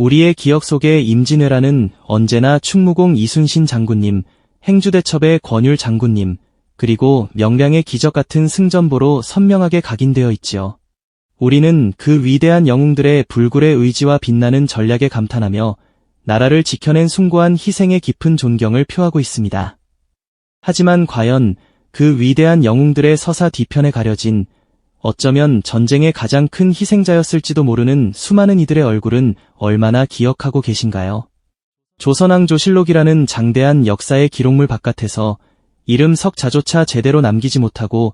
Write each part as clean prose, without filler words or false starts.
우리의 기억 속에 임진왜란은 언제나 충무공 이순신 장군님, 행주대첩의 권율 장군님, 그리고 명량의 기적 같은 승전보로 선명하게 각인되어 있지요. 우리는 그 위대한 영웅들의 불굴의 의지와 빛나는 전략에 감탄하며 나라를 지켜낸 숭고한 희생의 깊은 존경을 표하고 있습니다. 하지만 과연 그 위대한 영웅들의 서사 뒤편에 가려진 어쩌면 전쟁의 가장 큰 희생자였을지도 모르는 수많은 이들의 얼굴은 얼마나 기억하고 계신가요? 조선왕조실록이라는 장대한 역사의 기록물 바깥에서 이름 석자조차 제대로 남기지 못하고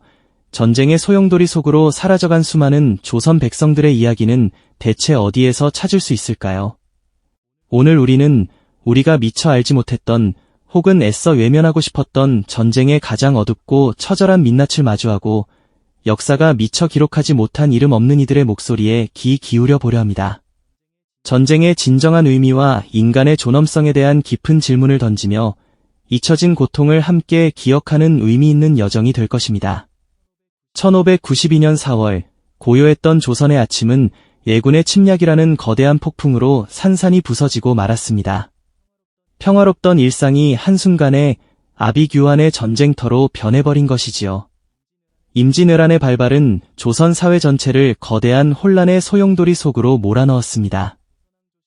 전쟁의 소용돌이 속으로 사라져간 수많은 조선 백성들의 이야기는 대체 어디에서 찾을 수 있을까요? 오늘 우리는 우리가 미처 알지 못했던 혹은 애써 외면하고 싶었던 전쟁의 가장 어둡고 처절한 민낯을 마주하고 역사가 미처 기록하지 못한 이름 없는 이들의 목소리에 귀 기울여 보려 합니다. 전쟁의 진정한 의미와 인간의 존엄성에 대한 깊은 질문을 던지며 잊혀진 고통을 함께 기억하는 의미 있는 여정이 될 것입니다. 1592년 4월, 고요했던 조선의 아침은 예군의 침략이라는 거대한 폭풍으로 산산이 부서지고 말았습니다. 평화롭던 일상이 한순간에 아비규환의 전쟁터로 변해버린 것이지요. 임진왜란의 발발은 조선 사회 전체를 거대한 혼란의 소용돌이 속으로 몰아넣었습니다.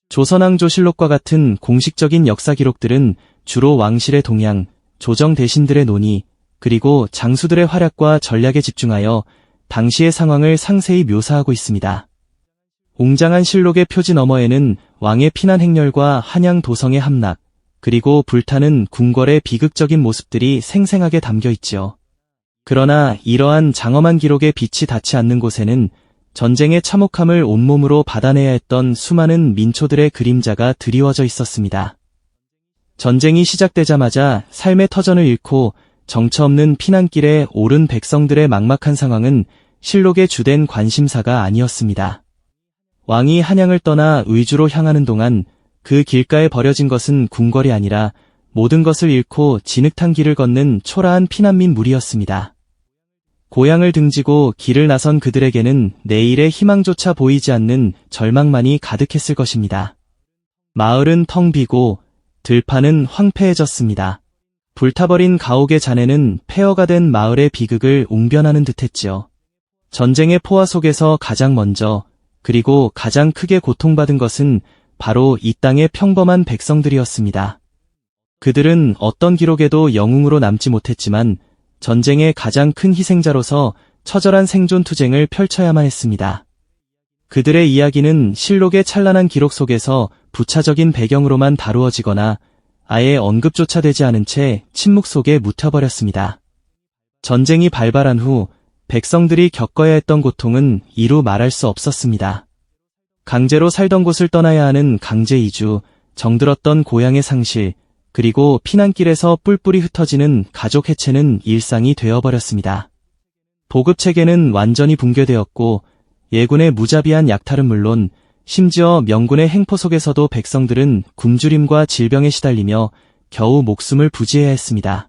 조선왕조실록과 같은 공식적인 역사 기록들은 주로 왕실의 동향, 조정 대신들의 논의, 그리고 장수들의 활약과 전략에 집중하여 당시의 상황을 상세히 묘사하고 있습니다. 웅장한 실록의 표지 너머에는 왕의 피난 행렬과 한양 도성의 함락, 그리고 불타는 궁궐의 비극적인 모습들이 생생하게 담겨 있지요. 그러나 이러한 장엄한 기록에 빛이 닿지 않는 곳에는 전쟁의 참혹함을 온몸으로 받아내야 했던 수많은 민초들의 그림자가 드리워져 있었습니다. 전쟁이 시작되자마자 삶의 터전을 잃고 정처 없는 피난길에 오른 백성들의 막막한 상황은 실록의 주된 관심사가 아니었습니다. 왕이 한양을 떠나 의주로 향하는 동안 그 길가에 버려진 것은 궁궐이 아니라 모든 것을 잃고 진흙탕 길을 걷는 초라한 피난민 무리였습니다. 고향을 등지고 길을 나선 그들에게는 내일의 희망조차 보이지 않는 절망만이 가득했을 것입니다. 마을은 텅 비고 들판은 황폐해졌습니다. 불타버린 가옥의 잔해는 폐허가 된 마을의 비극을 웅변하는 듯했지요. 전쟁의 포화 속에서 가장 먼저 그리고 가장 크게 고통받은 것은 바로 이 땅의 평범한 백성들이었습니다. 그들은 어떤 기록에도 영웅으로 남지 못했지만 전쟁의 가장 큰 희생자로서 처절한 생존 투쟁을 펼쳐야만 했습니다. 그들의 이야기는 실록의 찬란한 기록 속에서 부차적인 배경으로만 다루어지거나 아예 언급조차 되지 않은 채 침묵 속에 묻혀버렸습니다. 전쟁이 발발한 후 백성들이 겪어야 했던 고통은 이루 말할 수 없었습니다. 강제로 살던 곳을 떠나야 하는 강제 이주, 정들었던 고향의 상실, 그리고 피난길에서 뿔뿔이 흩어지는 가족 해체는 일상이 되어버렸습니다. 보급체계는 완전히 붕괴되었고 예군의 무자비한 약탈은 물론 심지어 명군의 행포 속에서도 백성들은 굶주림과 질병에 시달리며 겨우 목숨을 부지해야 했습니다.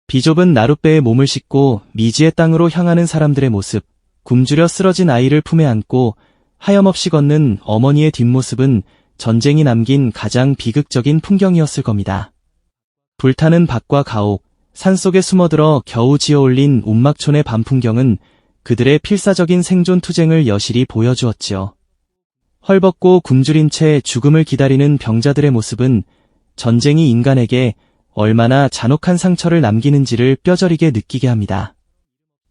비좁은 나룻배에 몸을 싣고 미지의 땅으로 향하는 사람들의 모습, 굶주려 쓰러진 아이를 품에 안고 하염없이 걷는 어머니의 뒷모습은 전쟁이 남긴 가장 비극적인 풍경이었을 겁니다. 불타는 밭과 가옥, 산속에 숨어들어 겨우 지어올린 운막촌의 밤 풍경은 그들의 필사적인 생존 투쟁을 여실히 보여주었지요. 헐벗고 굶주린 채 죽음을 기다리는 병자들의 모습은 전쟁이 인간에게 얼마나 잔혹한 상처를 남기는지를 뼈저리게 느끼게 합니다.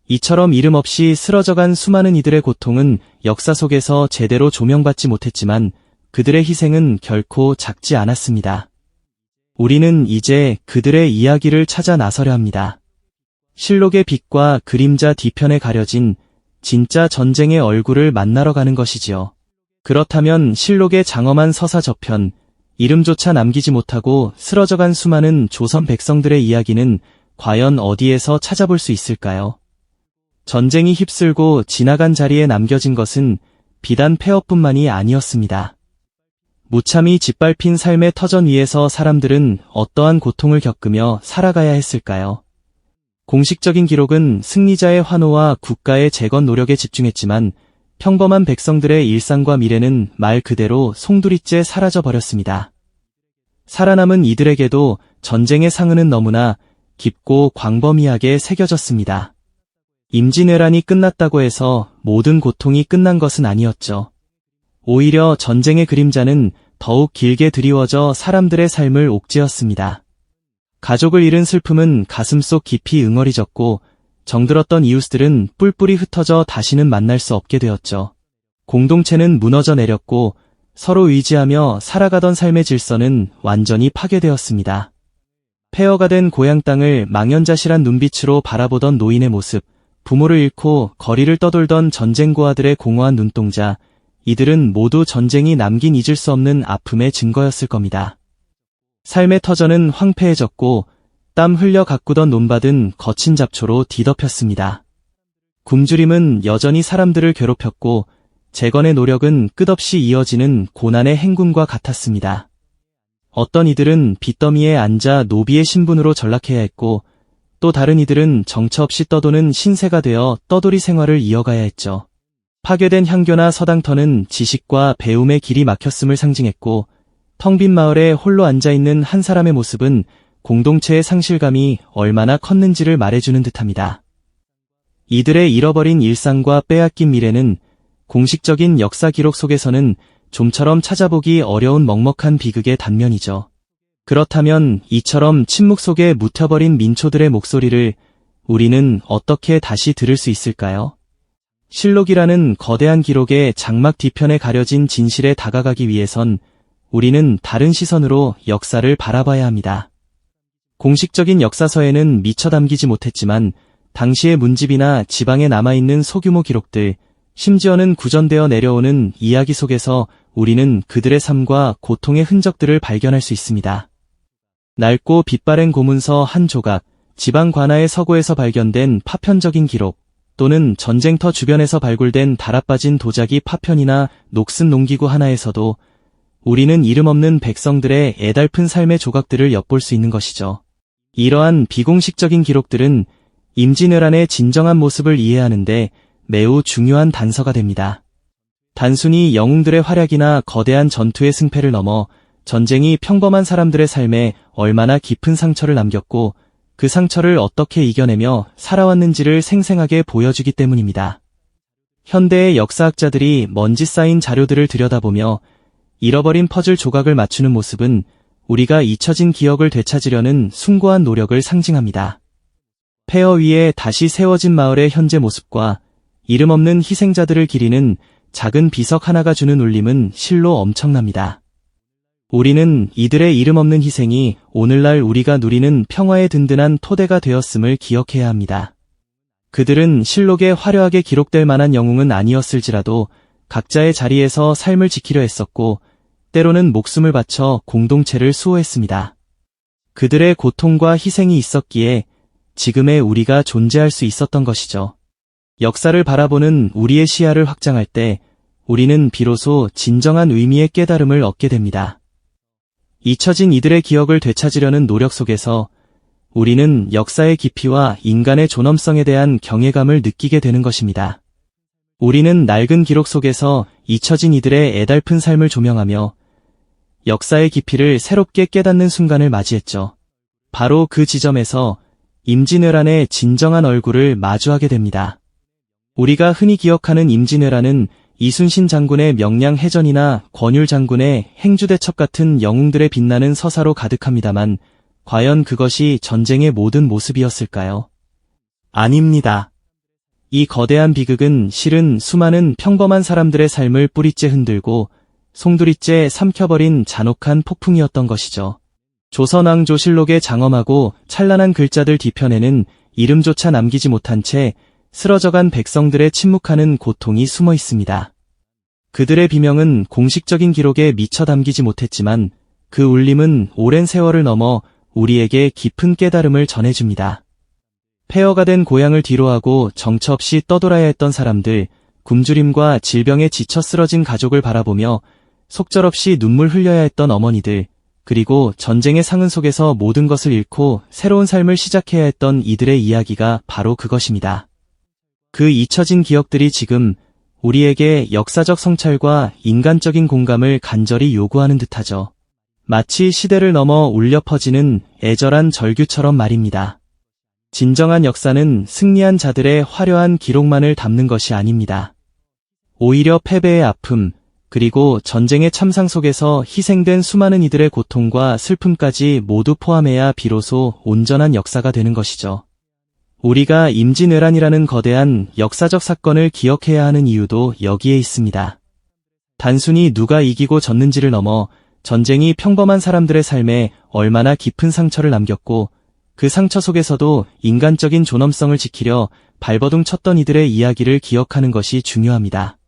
이처럼 이름 없이 쓰러져간 수많은 이들의 고통은 역사 속에서 제대로 조명받지 못했지만 그들의 희생은 결코 작지 않았습니다. 우리는 이제 그들의 이야기를 찾아 나서려 합니다. 실록의 빛과 그림자 뒤편에 가려진 진짜 전쟁의 얼굴을 만나러 가는 것이지요. 그렇다면 실록의 장엄한 서사 저편, 이름조차 남기지 못하고 쓰러져간 수많은 조선 백성들의 이야기는 과연 어디에서 찾아볼 수 있을까요? 전쟁이 휩쓸고 지나간 자리에 남겨진 것은 비단 폐허뿐만이 아니었습니다. 무참히 짓밟힌 삶의 터전 위에서 사람들은 어떠한 고통을 겪으며 살아가야 했을까요? 공식적인 기록은 승리자의 환호와 국가의 재건 노력에 집중했지만 평범한 백성들의 일상과 미래는 말 그대로 송두리째 사라져 버렸습니다. 살아남은 이들에게도 전쟁의 상흔은 너무나 깊고 광범위하게 새겨졌습니다. 임진왜란이 끝났다고 해서 모든 고통이 끝난 것은 아니었죠. 오히려 전쟁의 그림자는 더욱 길게 드리워져 사람들의 삶을 옥죄었습니다. 가족을 잃은 슬픔은 가슴속 깊이 응어리졌고 정들었던 이웃들은 뿔뿔이 흩어져 다시는 만날 수 없게 되었죠. 공동체는 무너져 내렸고 서로 의지하며 살아가던 삶의 질서는 완전히 파괴되었습니다. 폐허가 된 고향 땅을 망연자실한 눈빛으로 바라보던 노인의 모습, 부모를 잃고 거리를 떠돌던 전쟁고아들의 공허한 눈동자, 이들은 모두 전쟁이 남긴 잊을 수 없는 아픔의 증거였을 겁니다. 삶의 터전은 황폐해졌고 땀 흘려 가꾸던 논밭은 거친 잡초로 뒤덮였습니다. 굶주림은 여전히 사람들을 괴롭혔고 재건의 노력은 끝없이 이어지는 고난의 행군과 같았습니다. 어떤 이들은 빚더미에 앉아 노비의 신분으로 전락해야 했고 또 다른 이들은 정처 없이 떠도는 신세가 되어 떠돌이 생활을 이어가야 했죠. 파괴된 향교나 서당터는 지식과 배움의 길이 막혔음을 상징했고 텅 빈 마을에 홀로 앉아있는 한 사람의 모습은 공동체의 상실감이 얼마나 컸는지를 말해주는 듯합니다. 이들의 잃어버린 일상과 빼앗긴 미래는 공식적인 역사 기록 속에서는 좀처럼 찾아보기 어려운 먹먹한 비극의 단면이죠. 그렇다면 이처럼 침묵 속에 묻혀버린 민초들의 목소리를 우리는 어떻게 다시 들을 수 있을까요? 실록이라는 거대한 기록의 장막 뒤편에 가려진 진실에 다가가기 위해선 우리는 다른 시선으로 역사를 바라봐야 합니다. 공식적인 역사서에는 미처 담기지 못했지만 당시의 문집이나 지방에 남아있는 소규모 기록들, 심지어는 구전되어 내려오는 이야기 속에서 우리는 그들의 삶과 고통의 흔적들을 발견할 수 있습니다. 낡고 빛바랜 고문서 한 조각, 지방 관아의 서고에서 발견된 파편적인 기록, 또는 전쟁터 주변에서 발굴된 달아빠진 도자기 파편이나 녹슨 농기구 하나에서도 우리는 이름 없는 백성들의 애달픈 삶의 조각들을 엿볼 수 있는 것이죠. 이러한 비공식적인 기록들은 임진왜란의 진정한 모습을 이해하는데 매우 중요한 단서가 됩니다. 단순히 영웅들의 활약이나 거대한 전투의 승패를 넘어 전쟁이 평범한 사람들의 삶에 얼마나 깊은 상처를 남겼고 그 상처를 어떻게 이겨내며 살아왔는지를 생생하게 보여주기 때문입니다. 현대의 역사학자들이 먼지 쌓인 자료들을 들여다보며 잃어버린 퍼즐 조각을 맞추는 모습은 우리가 잊혀진 기억을 되찾으려는 숭고한 노력을 상징합니다. 폐허 위에 다시 세워진 마을의 현재 모습과 이름 없는 희생자들을 기리는 작은 비석 하나가 주는 울림은 실로 엄청납니다. 우리는 이들의 이름 없는 희생이 오늘날 우리가 누리는 평화의 든든한 토대가 되었음을 기억해야 합니다. 그들은 실록에 화려하게 기록될 만한 영웅은 아니었을지라도 각자의 자리에서 삶을 지키려 했었고 때로는 목숨을 바쳐 공동체를 수호했습니다. 그들의 고통과 희생이 있었기에 지금의 우리가 존재할 수 있었던 것이죠. 역사를 바라보는 우리의 시야를 확장할 때 우리는 비로소 진정한 의미의 깨달음을 얻게 됩니다. 잊혀진 이들의 기억을 되찾으려는 노력 속에서 우리는 역사의 깊이와 인간의 존엄성에 대한 경외감을 느끼게 되는 것입니다. 우리는 낡은 기록 속에서 잊혀진 이들의 애달픈 삶을 조명하며 역사의 깊이를 새롭게 깨닫는 순간을 맞이했죠. 바로 그 지점에서 임진왜란의 진정한 얼굴을 마주하게 됩니다. 우리가 흔히 기억하는 임진왜란은 이순신 장군의 명량해전이나 권율 장군의 행주대첩 같은 영웅들의 빛나는 서사로 가득합니다만 과연 그것이 전쟁의 모든 모습이었을까요? 아닙니다. 이 거대한 비극은 실은 수많은 평범한 사람들의 삶을 뿌리째 흔들고 송두리째 삼켜버린 잔혹한 폭풍이었던 것이죠. 조선왕조실록의 장엄하고 찬란한 글자들 뒤편에는 이름조차 남기지 못한 채 쓰러져간 백성들의 침묵하는 고통이 숨어 있습니다. 그들의 비명은 공식적인 기록에 미처 담기지 못했지만 그 울림은 오랜 세월을 넘어 우리에게 깊은 깨달음을 전해줍니다. 폐허가 된 고향을 뒤로하고 정처 없이 떠돌아야 했던 사람들, 굶주림과 질병에 지쳐 쓰러진 가족을 바라보며 속절없이 눈물 흘려야 했던 어머니들, 그리고 전쟁의 상흔 속에서 모든 것을 잃고 새로운 삶을 시작해야 했던 이들의 이야기가 바로 그것입니다. 그 잊혀진 기억들이 지금 우리에게 역사적 성찰과 인간적인 공감을 간절히 요구하는 듯하죠. 마치 시대를 넘어 울려 퍼지는 애절한 절규처럼 말입니다. 진정한 역사는 승리한 자들의 화려한 기록만을 담는 것이 아닙니다. 오히려 패배의 아픔, 그리고 전쟁의 참상 속에서 희생된 수많은 이들의 고통과 슬픔까지 모두 포함해야 비로소 온전한 역사가 되는 것이죠. 우리가 임진왜란이라는 거대한 역사적 사건을 기억해야 하는 이유도 여기에 있습니다. 단순히 누가 이기고 졌는지를 넘어 전쟁이 평범한 사람들의 삶에 얼마나 깊은 상처를 남겼고 그 상처 속에서도 인간적인 존엄성을 지키려 발버둥 쳤던 이들의 이야기를 기억하는 것이 중요합니다.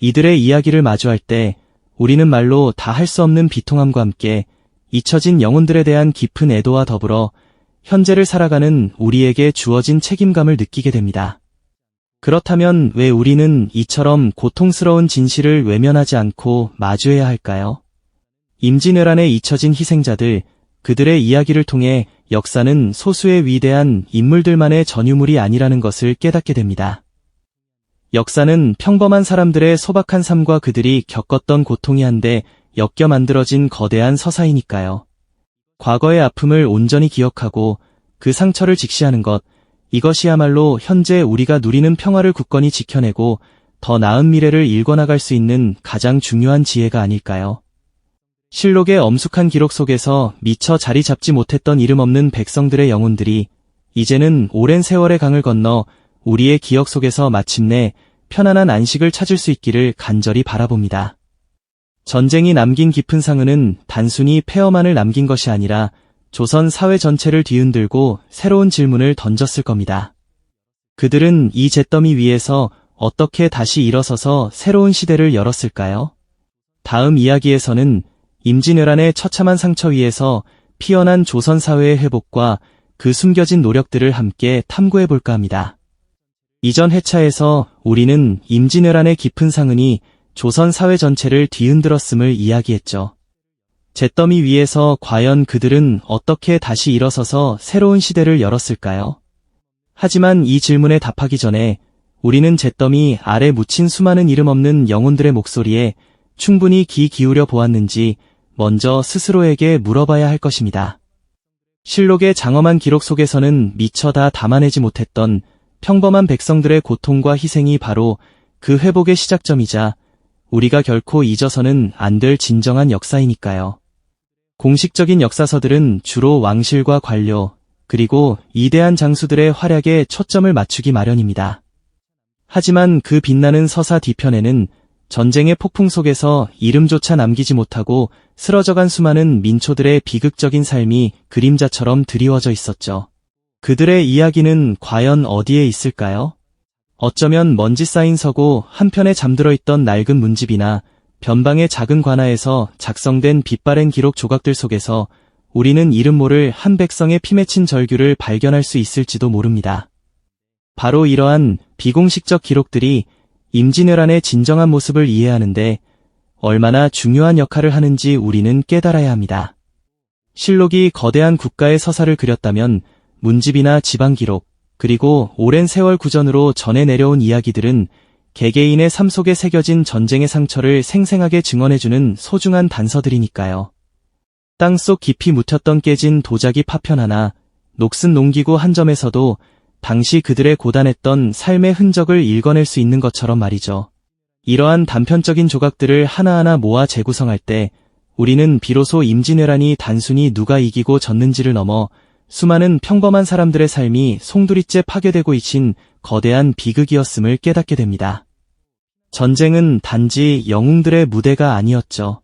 이들의 이야기를 마주할 때 우리는 말로 다 할 수 없는 비통함과 함께 잊혀진 영혼들에 대한 깊은 애도와 더불어 현재를 살아가는 우리에게 주어진 책임감을 느끼게 됩니다. 그렇다면 왜 우리는 이처럼 고통스러운 진실을 외면하지 않고 마주해야 할까요? 임진왜란에 잊혀진 희생자들, 그들의 이야기를 통해 역사는 소수의 위대한 인물들만의 전유물이 아니라는 것을 깨닫게 됩니다. 역사는 평범한 사람들의 소박한 삶과 그들이 겪었던 고통이 한데 엮여 만들어진 거대한 서사이니까요. 과거의 아픔을 온전히 기억하고 그 상처를 직시하는 것, 이것이야말로 현재 우리가 누리는 평화를 굳건히 지켜내고 더 나은 미래를 일궈나갈 수 있는 가장 중요한 지혜가 아닐까요? 실록의 엄숙한 기록 속에서 미처 자리 잡지 못했던 이름 없는 백성들의 영혼들이 이제는 오랜 세월의 강을 건너 우리의 기억 속에서 마침내 편안한 안식을 찾을 수 있기를 간절히 바라봅니다. 전쟁이 남긴 깊은 상흔은 단순히 폐허만을 남긴 것이 아니라 조선 사회 전체를 뒤흔들고 새로운 질문을 던졌을 겁니다. 그들은 이 잿더미 위에서 어떻게 다시 일어서서 새로운 시대를 열었을까요? 다음 이야기에서는 임진왜란의 처참한 상처 위에서 피어난 조선 사회의 회복과 그 숨겨진 노력들을 함께 탐구해볼까 합니다. 이전 회차에서 우리는 임진왜란의 깊은 상흔이 조선 사회 전체를 뒤흔들었음을 이야기했죠. 잿더미 위에서 과연 그들은 어떻게 다시 일어서서 새로운 시대를 열었을까요? 하지만 이 질문에 답하기 전에 우리는 잿더미 아래 묻힌 수많은 이름 없는 영혼들의 목소리에 충분히 귀 기울여 보았는지 먼저 스스로에게 물어봐야 할 것입니다. 실록의 장엄한 기록 속에서는 미처 다 담아내지 못했던 평범한 백성들의 고통과 희생이 바로 그 회복의 시작점이자 우리가 결코 잊어서는 안 될 진정한 역사이니까요. 공식적인 역사서들은 주로 왕실과 관료, 그리고 이대한 장수들의 활약에 초점을 맞추기 마련입니다. 하지만 그 빛나는 서사 뒤편에는 전쟁의 폭풍 속에서 이름조차 남기지 못하고 쓰러져간 수많은 민초들의 비극적인 삶이 그림자처럼 드리워져 있었죠. 그들의 이야기는 과연 어디에 있을까요? 어쩌면 먼지 쌓인 서고 한편에 잠들어 있던 낡은 문집이나 변방의 작은 관아에서 작성된 빛바랜 기록 조각들 속에서 우리는 이름 모를 한 백성의 피 맺힌 절규를 발견할 수 있을지도 모릅니다. 바로 이러한 비공식적 기록들이 임진왜란의 진정한 모습을 이해하는데 얼마나 중요한 역할을 하는지 우리는 깨달아야 합니다. 실록이 거대한 국가의 서사를 그렸다면 문집이나 지방기록, 그리고 오랜 세월 구전으로 전해 내려온 이야기들은 개개인의 삶 속에 새겨진 전쟁의 상처를 생생하게 증언해주는 소중한 단서들이니까요. 땅속 깊이 묻혔던 깨진 도자기 파편 하나, 녹슨 농기구 한 점에서도 당시 그들의 고단했던 삶의 흔적을 읽어낼 수 있는 것처럼 말이죠. 이러한 단편적인 조각들을 하나하나 모아 재구성할 때 우리는 비로소 임진왜란이 단순히 누가 이기고 졌는지를 넘어 수많은 평범한 사람들의 삶이 송두리째 파괴되고 있신 거대한 비극이었음을 깨닫게 됩니다. 전쟁은 단지 영웅들의 무대가 아니었죠.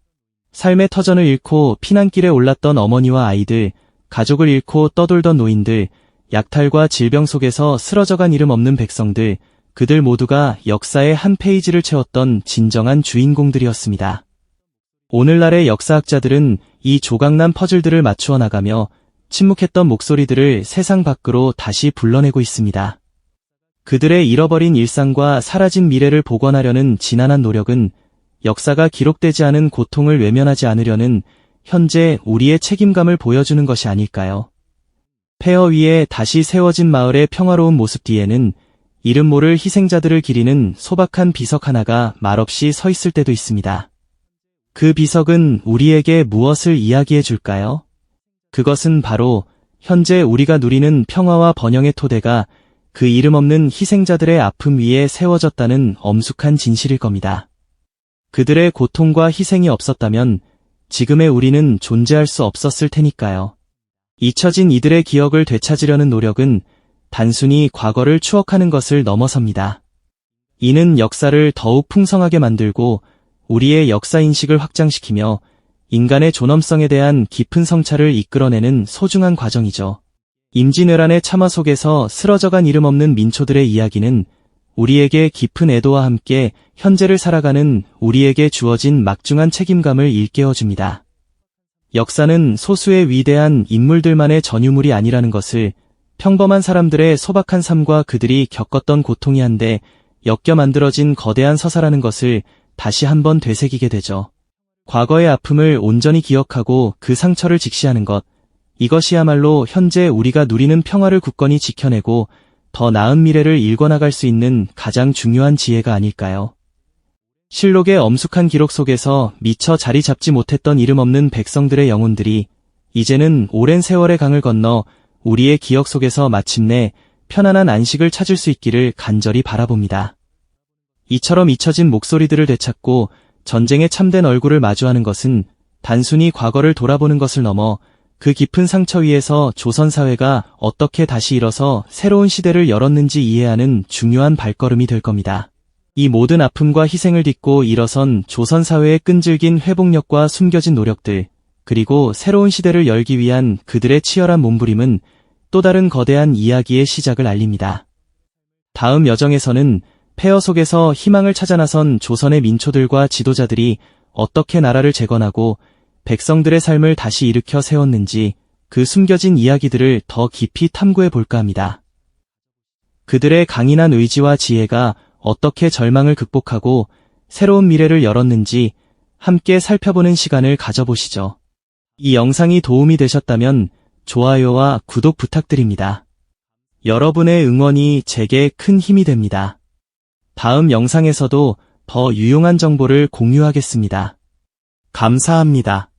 삶의 터전을 잃고 피난길에 올랐던 어머니와 아이들, 가족을 잃고 떠돌던 노인들, 약탈과 질병 속에서 쓰러져간 이름 없는 백성들, 그들 모두가 역사의 한 페이지를 채웠던 진정한 주인공들이었습니다. 오늘날의 역사학자들은 이 조각난 퍼즐들을 맞추어 나가며 침묵했던 목소리들을 세상 밖으로 다시 불러내고 있습니다. 그들의 잃어버린 일상과 사라진 미래를 복원하려는 지난한 노력은 역사가 기록되지 않은 고통을 외면하지 않으려는 현재 우리의 책임감을 보여주는 것이 아닐까요? 폐허 위에 다시 세워진 마을의 평화로운 모습 뒤에는 이름 모를 희생자들을 기리는 소박한 비석 하나가 말없이 서 있을 때도 있습니다. 그 비석은 우리에게 무엇을 이야기해 줄까요? 그것은 바로 현재 우리가 누리는 평화와 번영의 토대가 그 이름 없는 희생자들의 아픔 위에 세워졌다는 엄숙한 진실일 겁니다. 그들의 고통과 희생이 없었다면 지금의 우리는 존재할 수 없었을 테니까요. 잊혀진 이들의 기억을 되찾으려는 노력은 단순히 과거를 추억하는 것을 넘어섭니다. 이는 역사를 더욱 풍성하게 만들고 우리의 역사인식을 확장시키며 인간의 존엄성에 대한 깊은 성찰을 이끌어내는 소중한 과정이죠. 임진왜란의 참화 속에서 쓰러져간 이름 없는 민초들의 이야기는 우리에게 깊은 애도와 함께 현재를 살아가는 우리에게 주어진 막중한 책임감을 일깨워줍니다. 역사는 소수의 위대한 인물들만의 전유물이 아니라는 것을, 평범한 사람들의 소박한 삶과 그들이 겪었던 고통이 한데 엮여 만들어진 거대한 서사라는 것을 다시 한번 되새기게 되죠. 과거의 아픔을 온전히 기억하고 그 상처를 직시하는 것, 이것이야말로 현재 우리가 누리는 평화를 굳건히 지켜내고 더 나은 미래를 일궈나갈 수 있는 가장 중요한 지혜가 아닐까요? 실록의 엄숙한 기록 속에서 미처 자리 잡지 못했던 이름 없는 백성들의 영혼들이 이제는 오랜 세월의 강을 건너 우리의 기억 속에서 마침내 편안한 안식을 찾을 수 있기를 간절히 바라봅니다. 이처럼 잊혀진 목소리들을 되찾고 전쟁의 참된 얼굴을 마주하는 것은 단순히 과거를 돌아보는 것을 넘어 그 깊은 상처 위에서 조선 사회가 어떻게 다시 일어서 새로운 시대를 열었는지 이해하는 중요한 발걸음이 될 겁니다. 이 모든 아픔과 희생을 딛고 일어선 조선 사회의 끈질긴 회복력과 숨겨진 노력들, 그리고 새로운 시대를 열기 위한 그들의 치열한 몸부림은 또 다른 거대한 이야기의 시작을 알립니다. 다음 여정에서는 폐허 속에서 희망을 찾아 나선 조선의 민초들과 지도자들이 어떻게 나라를 재건하고 백성들의 삶을 다시 일으켜 세웠는지 그 숨겨진 이야기들을 더 깊이 탐구해 볼까 합니다. 그들의 강인한 의지와 지혜가 어떻게 절망을 극복하고 새로운 미래를 열었는지 함께 살펴보는 시간을 가져보시죠. 이 영상이 도움이 되셨다면 좋아요와 구독 부탁드립니다. 여러분의 응원이 제게 큰 힘이 됩니다. 다음 영상에서도 더 유용한 정보를 공유하겠습니다. 감사합니다.